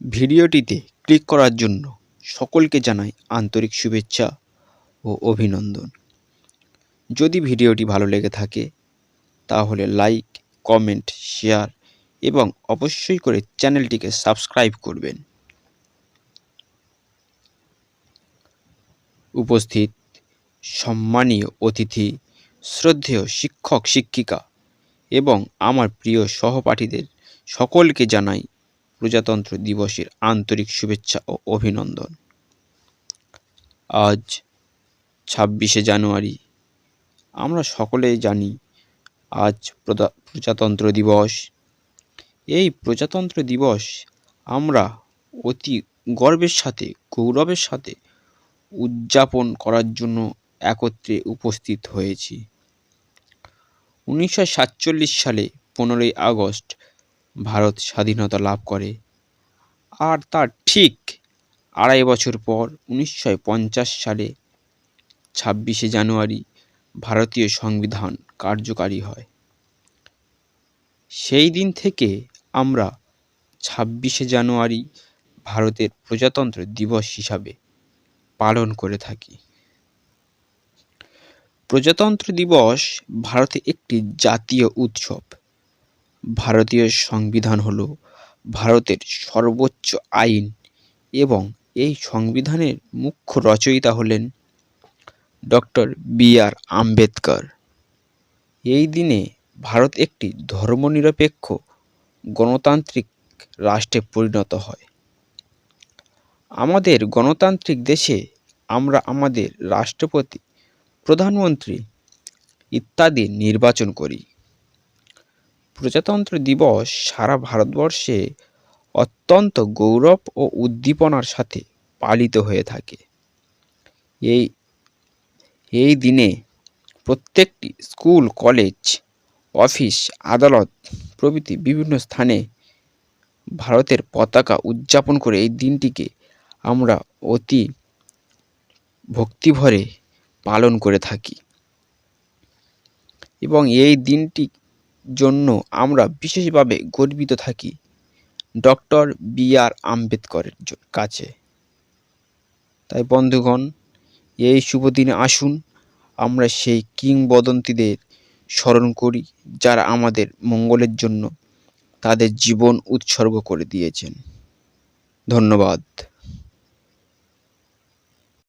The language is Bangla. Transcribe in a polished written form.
ভিডিওটিতে ক্লিক করার জন্য সকলকে জানাই আন্তরিক শুভেচ্ছা ও অভিনন্দন। যদি ভিডিওটি ভালো লেগে থাকে তাহলে লাইক, কমেন্ট, শেয়ার এবং অবশ্যই করে চ্যানেলটিকে সাবস্ক্রাইব করবেন। উপস্থিত সম্মানীয় অতিথি, শ্রদ্ধেয় শিক্ষক শিক্ষিকা এবং আমার প্রিয় সহপাঠীদের সকলকে জানাই প্রজাতন্ত্র দিবসের আন্তরিক শুভেচ্ছা ও অভিনন্দন। আজ 26শে জানুয়ারি। আমরা সকলেই জানি আজ প্রজাতন্ত্র দিবস। এই প্রজাতন্ত্র দিবস আমরা অতি গর্বের সাথে, গৌরবের সাথে উদযাপন করার জন্য একত্রে উপস্থিত হয়েছি। 1947 সালে 15ই আগস্ট ভারত স্বাধীনতা লাভ করে, আর তার ঠিক 2.5 বছর পর 1950 সালে 26শে জানুয়ারি ভারতীয় সংবিধান কার্যকারী হয়। সেই দিন থেকে আমরা 26শে জানুয়ারি ভারতের প্রজাতন্ত্র দিবস হিসাবে পালন করে থাকি। প্রজাতন্ত্র দিবস ভারতে একটি জাতীয় উৎসব। ভারতীয় সংবিধান হলো ভারতের সর্বোচ্চ আইন এবং এই সংবিধানের মুখ্য রচয়িতা হলেন ডক্টর বি.আর. আম্বেদকর। এই দিনে ভারত একটি ধর্মনিরপেক্ষ গণতান্ত্রিক রাষ্ট্রে পরিণত হয়। আমাদের গণতান্ত্রিক দেশে আমরা আমাদের রাষ্ট্রপতি, প্রধানমন্ত্রী ইত্যাদি নির্বাচন করি। প্রজাতন্ত্র দিবস সারা ভারতবর্ষে অত্যন্ত গৌরব ও উদ্দীপনার সাথে পালিত হয়ে থাকে। এই দিনে প্রত্যেকটি স্কুল, কলেজ, অফিস, আদালত প্রভৃতি বিভিন্ন স্থানে ভারতের পতাকা উদযাপন করে এই দিনটিকে আমরা অতি ভক্তিভরে পালন করে থাকি এবং এই দিনটির জন্য আমরা বিশেষভাবে গর্বিত থাকি ডক্টর বি.আর. আম্বেদকরের কাছে। তাই বন্ধুগণ, এই শুভ দিনে আসুন আমরা সেই কিংবদন্তিদের স্মরণ করি যারা আমাদের মঙ্গলের জন্য তাদের জীবন উৎসর্গ করে দিয়েছেন। ধন্যবাদ।